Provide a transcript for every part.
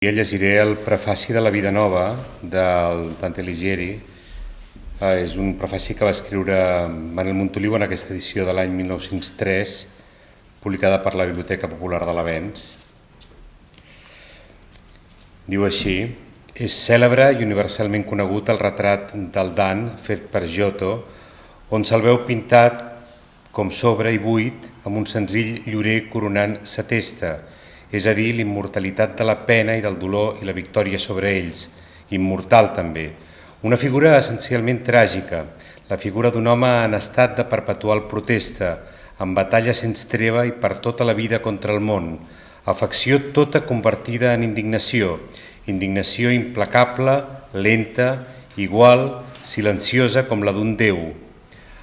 Jo llegiré el prefaci de La vida nova del Dante Alighieri. És un prefaci que va escriure Manel Montoliu en aquesta edició de l'any 1903, publicada per la Biblioteca Popular de l'Avenç. Diu així: és cèlebre i universalment conegut el retrat del Dan fet per Giotto, on se'l veu pintat com sobre i buit amb un senzill llorer coronant sa testa, és a dir, l'immortalitat de la pena i del dolor i la victòria sobre ells, immortal també. Una figura essencialment tràgica, la figura d'un home en estat de perpetual protesta, en batalla sense treva i per tota la vida contra el món, afecció tota convertida en indignació, indignació implacable, lenta, igual, silenciosa com la d'un déu.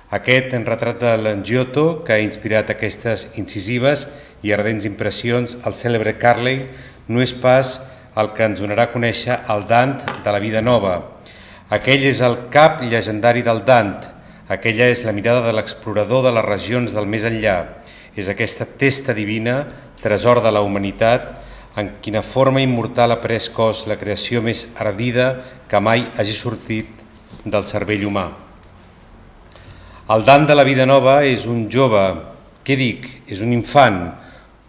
Aquest en retrat de Giotto, que ha inspirat aquestes incisives i ardents impressions al cèlebre Carlyle, no és pas el que ens donarà a conèixer el Dant de la vida nova. Aquell és el cap llegendari del Dant, aquella és la mirada de l'explorador de les regions del més enllà, és aquesta testa divina, tresor de la humanitat, en quina forma immortal ha pres cos la creació més ardida que mai hagi sortit del cervell humà. El Dant de la vida nova és un jove, què dic, és un infant,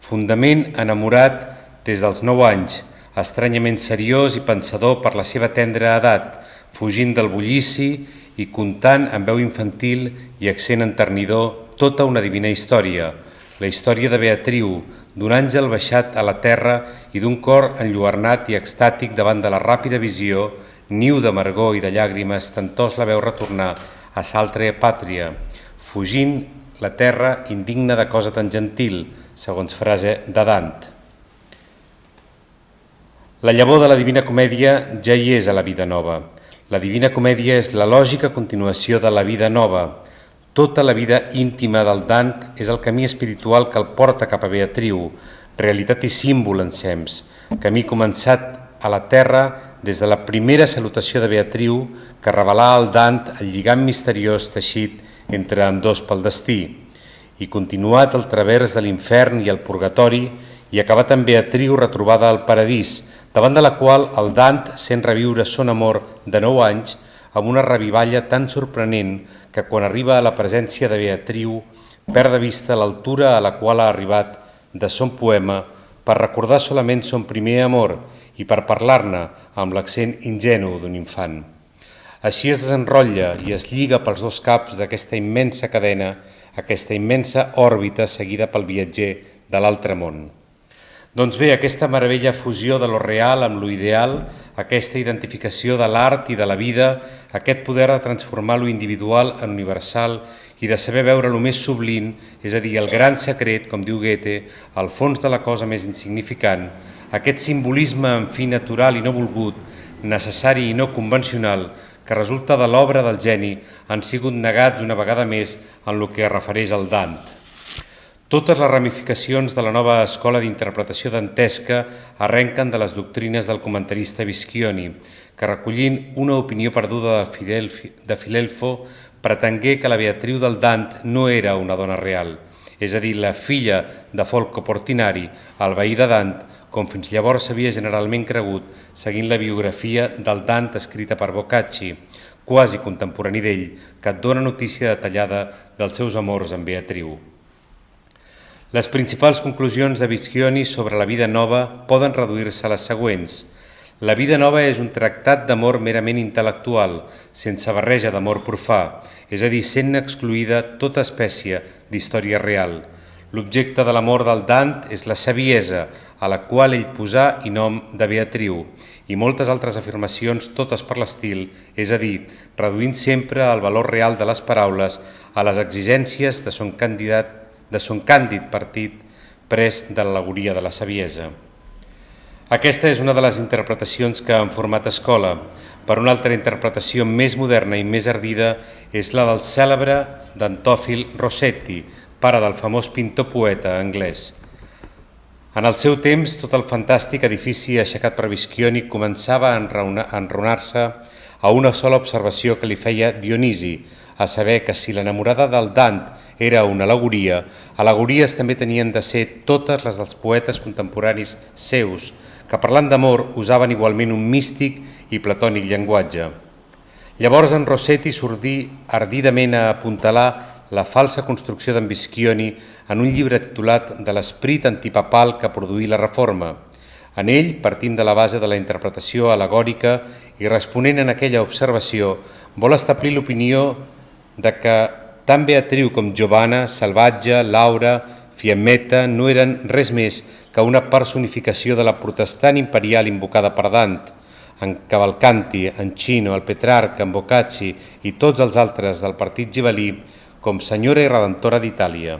fundament enamorat des dels 9 anys, estranyament seriós i pensador per la seva tendra edat, fugint del bullici i contant amb veu infantil i accent enternidor tota una divina història, la història de Beatriu, d'un àngel baixat a la terra i d'un cor enlluernat i extàtic davant de la ràpida visió, niu d'amargor i de llàgrimes, tantós la veu retornar a s'altra pàtria, fugint la terra indigna de cosa tan gentil, segons frase de Dant. La llavor de la Divina Comèdia ja hi és a la vida nova. La Divina Comèdia és la lògica continuació de la vida nova. Tota la vida íntima del Dant és el camí espiritual que el porta cap a Beatriu, realitat i símbol ensems, camí començat a la terra des de la primera salutació de Beatriu que revelà al Dant el lligam misteriós teixit entre ambdós pel destí, i continuat el travers de l'infern i el purgatori i acabat amb Beatriu retrobada al paradís, davant de la qual el Dant sent reviure son amor de 9 anys amb una revivalla tan sorprenent que quan arriba a la presència de Beatriu perd de vista l'altura a la qual ha arribat de son poema per recordar solament son primer amor i per parlar-ne amb l'accent ingenu d'un infant. Així es desenrotlla i es lliga pels dos caps d'aquesta immensa cadena, aquesta immensa òrbita seguida pel viatger de l'altre món. Doncs bé, aquesta meravella fusió de lo real amb lo ideal, aquesta identificació de l'art i de la vida, aquest poder de transformar lo individual en universal i de saber veure lo més sublim, és a dir, el gran secret, com diu Goethe, al fons de la cosa més insignificant, aquest simbolisme en fi natural i no volgut, necessari i no convencional, que resulta de l'obra del geni, han sigut negats una vegada més en el que es refereix al Dant. Totes les ramificacions de la nova escola d'interpretació dantesca arrenquen de les doctrines del comentarista Vischioni, que recollint una opinió perduda de Filelfo, pretengué que la Beatriu del Dant no era una dona real, és a dir, la filla de Folco Portinari, el veí de Dant, com fins llavors s'havia generalment cregut, seguint la biografia del Dant escrita per Boccacci, quasi contemporani d'ell, que et dona notícia detallada dels seus amors amb Beatriu. Les principals conclusions de Vischioni sobre la vida nova poden reduir-se a les següents. La vida nova és un tractat d'amor merament intel·lectual, sense barreja d'amor profà, és a dir, sent excloïda tota espècie d'història real. L'objecte de l'amor del Dant és la saviesa, a la qual ell posà i nom de Beatriu, i moltes altres afirmacions, totes per l'estil, és a dir, reduint sempre el valor real de les paraules a les exigències de son càndid partit pres de l'al·legoria de la saviesa. Aquesta és una de les interpretacions que han format escola. Per una altra interpretació més moderna i més ardida és la del cèlebre Dantòfil Rossetti, pare del famós pintor-poeta anglès. En el seu temps, tot el fantàstic edifici aixecat per Vischioni començava a enraonar-se a una sola observació que li feia Dionisi, a saber que si l'enamorada del Dant era una al·legories també tenien de ser totes les dels poetes contemporanis seus, que parlant d'amor usaven igualment un místic i platònic llenguatge. Llavors en Rossetti sortí ardidament a apuntalar la falsa construcció d'en Vischioni en un llibre titulat De l'esperit antipapal que produí la Reforma. En ell, partint de la base de la interpretació al·legòrica i responent en aquella observació, vol establir l'opinió de que tant Beatriu com Giovanna, Salvatge, Laura, Fiammetta no eren res més que una personificació de la protestant imperial invocada per Dant. En Cavalcanti, en Cino, el Petrarca, en Boccacci i tots els altres del partit gibelí com senyora i redentora d'Itàlia.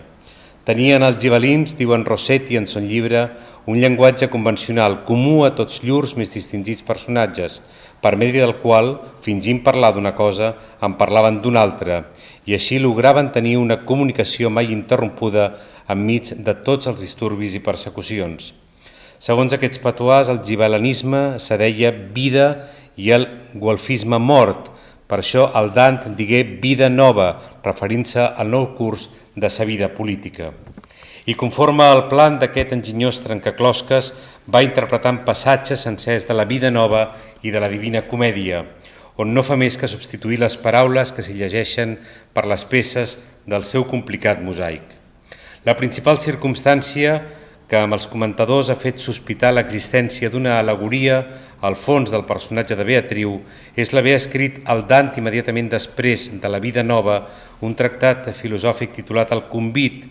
Tenien els gibelins, diuen Rossetti en son llibre, un llenguatge convencional comú a tots llurs més distingits personatges, per medi del qual, fingint parlar d'una cosa, en parlaven d'una altra, i així lograven tenir una comunicació mai interrompuda enmig de tots els disturbis i persecucions. Segons aquests patuars, el gibelianisme se deia vida i el guelfisme mort. Per això el Dant digué vida nova, referint-se al nou curs de sa vida política. I conforme al plan d'aquest enginyós trencaclosques, va interpretant passatges sencers de la vida nova i de la Divina Comèdia, on no fa més que substituir les paraules que s'hi llegeixen per les peces del seu complicat mosaic. La principal circumstància que amb els comentadors ha fet sospitar l'existència d'una al·legoria al fons del personatge de Beatriu és l'haver escrit el Dant immediatament després de la vida nova un tractat filosòfic titulat El Convit,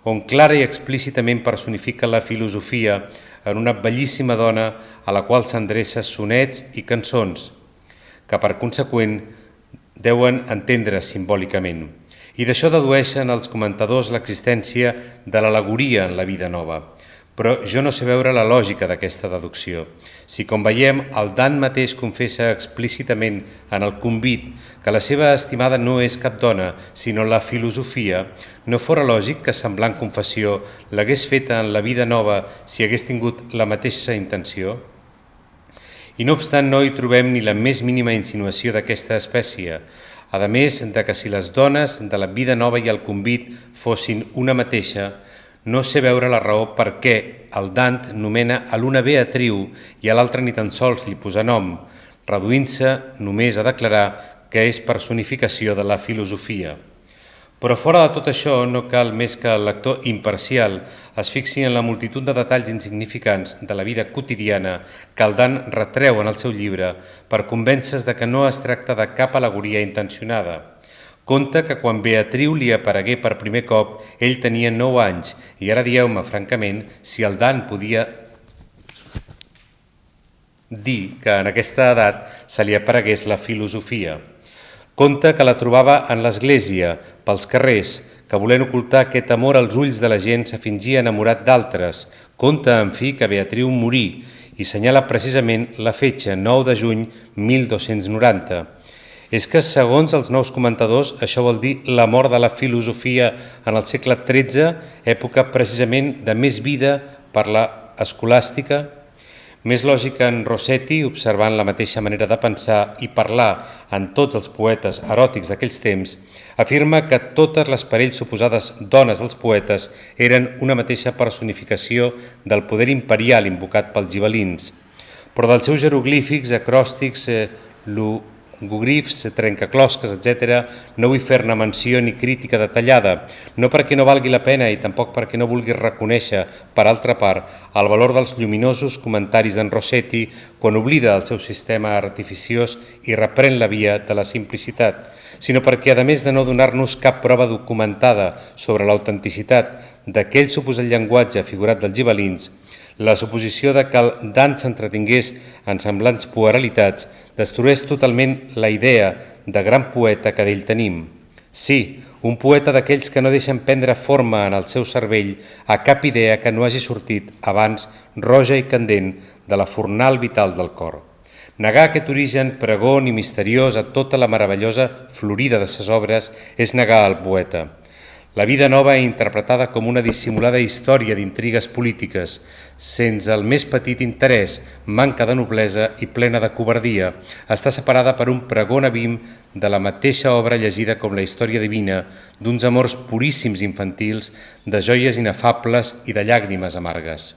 on clara i explícitament personifica la filosofia en una bellíssima dona a la qual s'endreça sonets i cançons, que per conseqüent deuen entendre simbòlicament. I d'això dedueixen els comentadors l'existència de l'al·legoria en la vida nova. Però jo no sé veure la lògica d'aquesta deducció. Si, com veiem, el Dant mateix confessa explícitament en el Convit que la seva estimada no és cap dona, sinó la filosofia, no fora lògic que semblant confessió l'hagués feta en la vida nova si hagués tingut la mateixa intenció? I no obstant no hi trobem ni la més mínima insinuació d'aquesta espècie, a més de que si les dones de la vida nova i el Convit fossin una mateixa, no sé veure la raó per què el Dant nomena a l'una Beatriu i a l'altra ni tan sols li posa nom, reduint-se només a declarar que és personificació de la filosofia. Però fora de tot això no cal més que el lector imparcial es fixi en la multitud de detalls insignificants de la vida quotidiana que el Dant retreu en el seu llibre per convèncer-se de que no es tracta de cap al·legoria intencionada. Conta que quan Beatriu li aparegué per primer cop, ell tenia 9 anys, i ara dieu-me francament si el Dant podia dir que en aquesta edat se li aparegués la filosofia. Conta que la trobava en l'església, pels carrers, que volent ocultar aquest amor als ulls de la gent se fingia enamorat d'altres. Conta, en fi, que Beatriu morí i senyala precisament la fetge 9 de juny 1290. És que, segons els nous comentadors, això vol dir la mort de la filosofia en el segle XIII, època precisament de més vida per la escolàstica. Més lògica en Rossetti, observant la mateixa manera de pensar i parlar en tots els poetes eròtics d'aquells temps, afirma que totes les per ell suposades dones dels poetes eren una mateixa personificació del poder imperial invocat pels gibelins. Però dels seus jeroglífics, acròstics, logogrifs, trencaclosques, etc., no vull fer-ne menció ni crítica detallada, no perquè no valgui la pena i tampoc perquè no vulgui reconèixer, per altra part, el valor dels lluminosos comentaris d'en Rossetti quan oblida el seu sistema artificiós i reprèn la via de la simplicitat, sinó perquè, a més de no donar-nos cap prova documentada sobre l'autenticitat d'aquell suposat llenguatge figurat dels gibelins, la suposició de que el Dant s'entretingués en semblants puerilitats destrueix totalment la idea de gran poeta que d'ell tenim. Sí, un poeta d'aquells que no deixen prendre forma en el seu cervell a cap idea que no hagi sortit abans roja i candent de la fornal vital del cor. Negar aquest origen pregón i misteriós a tota la meravellosa florida de ses obres és negar al poeta. La vida nova interpretada com una dissimulada història d'intrigues polítiques, sense el més petit interès, manca de noblesa i plena de covardia, està separada per un pregón abim de la mateixa obra llegida com la història divina, d'uns amors puríssims infantils, de joies inefables i de llàgrimes amargues.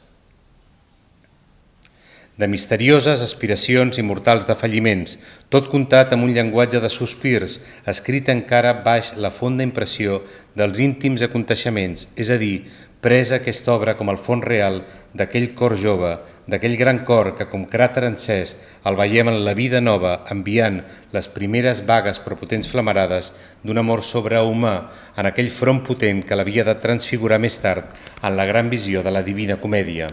de misterioses aspiracions immortals de falliments, tot contat amb un llenguatge de sospirs, escrit encara baix la fonda impressió dels íntims aconteixements, és a dir, presa aquesta obra com el fons real d'aquell cor jove, d'aquell gran cor que com cràter encès el veiem en la vida nova enviant les primeres vagues però potents flamarades d'un amor sobrehumà en aquell front potent que l'havia de transfigurar més tard en la gran visió de la Divina Comèdia.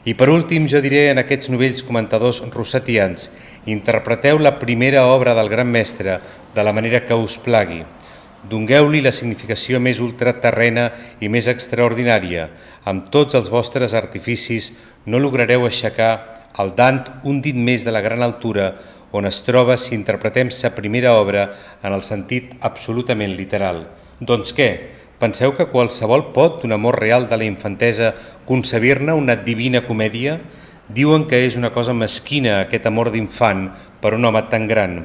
I per últim jo diré en aquests novells comentadors rossetians, interpreteu la primera obra del gran mestre de la manera que us plagui. Dongueu-li la significació més ultraterrena i més extraordinària. Amb tots els vostres artificis no lograreu aixecar al Dant un dit més de la gran altura on es troba si interpretem sa primera obra en el sentit absolutament literal. Doncs què? Penseu que qualsevol pot, d'un amor real de la infantesa, concebir-ne una divina comèdia? Diuen que és una cosa mesquina aquest amor d'infant per un home tan gran.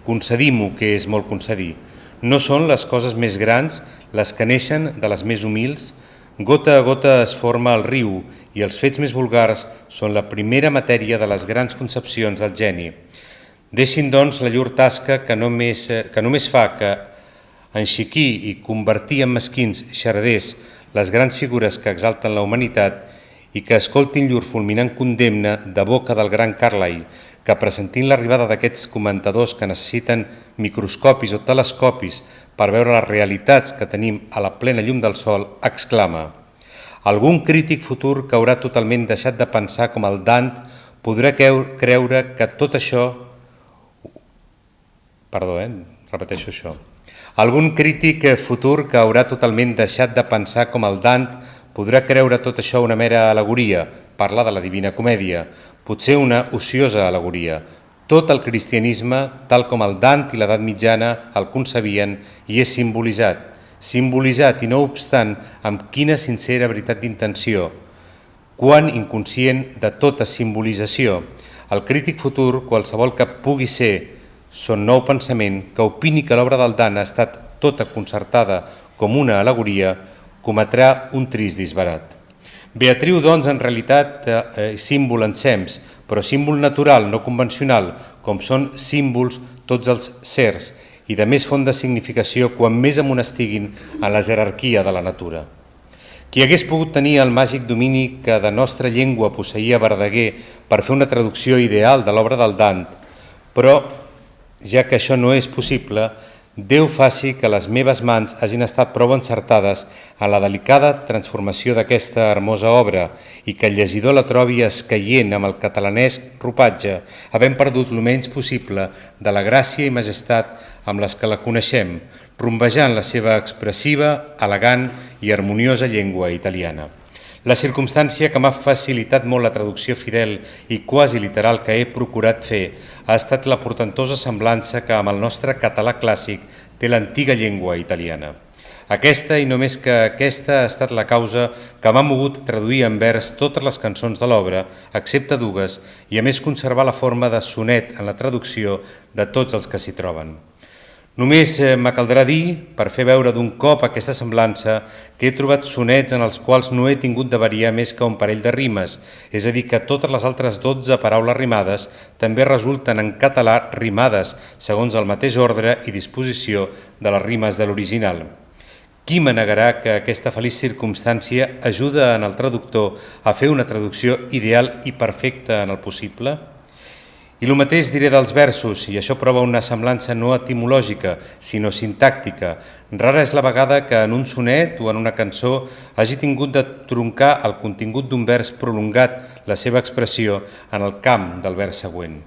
Concedim-ho, que és molt concedir. No són les coses més grans les que neixen de les més humils? Gota a gota es forma el riu i els fets més vulgars són la primera matèria de les grans concepcions del geni. Deixin, doncs, la llur tasca que només fa que enxiquir i convertir en mesquins xarders les grans figures que exalten la humanitat i que escoltin llur fulminant condemna de boca del gran Carlyle, que pressentint l'arribada d'aquests comentadors que necessiten microscopis o telescopis per veure les realitats que tenim a la plena llum del sol, exclama: algun crític futur que haurà totalment deixat de pensar com el Dant podrà creure que tot això... repeteixo això. Algun crític futur que haurà totalment deixat de pensar com el Dant podrà creure tot això una mera al·legoria, parla de la Divina Comèdia, potser una ociosa al·legoria. Tot el cristianisme, tal com el Dant i l'edat mitjana el concebien, hi és simbolitzat i no obstant amb quina sincera veritat d'intenció, quan inconscient de tota simbolització. El crític futur, qualsevol que pugui ser, son nou pensament, que opini que l'obra del Dant ha estat tota concertada com una al·legoria, cometrà un trist disbarat. Beatriu, doncs, en realitat, símbol ensems, però símbol natural, no convencional, com són símbols tots els sers, i de més fonda significació quan més amunt estiguin en la jerarquia de la natura. Qui hagués pogut tenir el màgic domini que de nostra llengua posseïa Verdaguer per fer una traducció ideal de l'obra del Dant, però ja que això no és possible, Déu faci que les meves mans hagin estat prou encertades en la delicada transformació d'aquesta hermosa obra i que el llegidor la trobi escaient amb el catalanesc ropatge, havent perdut el menys possible de la gràcia i majestat amb les que la coneixem, rombejant la seva expressiva, elegant i harmoniosa llengua italiana. La circumstància que m'ha facilitat molt la traducció fidel i quasi literal que he procurat fer ha estat la portentosa semblança que amb el nostre català clàssic té l'antiga llengua italiana. Aquesta i només que aquesta ha estat la causa que m'ha mogut traduir en vers totes les cançons de l'obra, excepte dues, i a més conservar la forma de sonet en la traducció de tots els que s'hi troben. Només me caldrà dir, per fer veure d'un cop aquesta semblança, que he trobat sonets en els quals no he tingut de variar més que un parell de rimes, és a dir, que totes les altres 12 paraules rimades també resulten en català rimades, segons el mateix ordre i disposició de les rimes de l'original. Qui me negarà que aquesta feliç circumstància ajuda en el traductor a fer una traducció ideal i perfecta en el possible? I el mateix diré dels versos, i això prova una semblança no etimològica, sinó sintàctica. Rara és la vegada que en un sonet o en una cançó hagi tingut de troncar el contingut d'un vers prolongat la seva expressió en el camp del vers següent.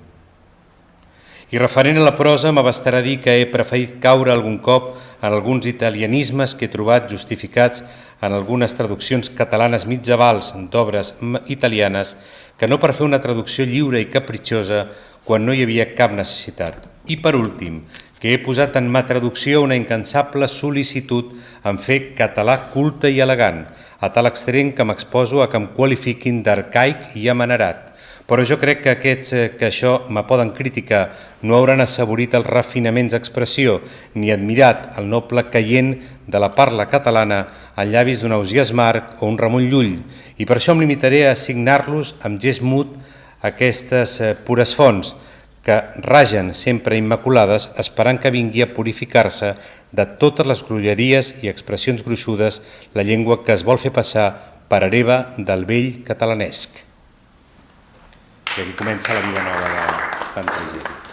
I referent a la prosa, m'abastarà dir que he preferit caure algun cop en alguns italianismes que he trobat justificats en algunes traduccions catalanes mitjavals d'obres italianes que no per fer una traducció lliure i capritxosa quan no hi havia cap necessitat. I per últim, que he posat en ma traducció una incansable sol·licitud en fer català culte i elegant, a tal extrem que m'exposo a que em qualifiquin d'arcaic i amanerat. Però jo crec que aquests que això me poden criticar no hauran assaborit els refinaments d'expressió ni admirat el noble caient de la parla catalana en llavis d'un Ausiàs Marc o un Ramon Llull, i per això em limitaré a assignar-los amb gest mut aquestes pures fonts que ragen sempre immaculades, esperant que vingui a purificar-se de totes les grolleries i expressions gruixudes la llengua que es vol fer passar per hereva del vell catalanesc. I aquí comença la vida nova de Tanta Gent.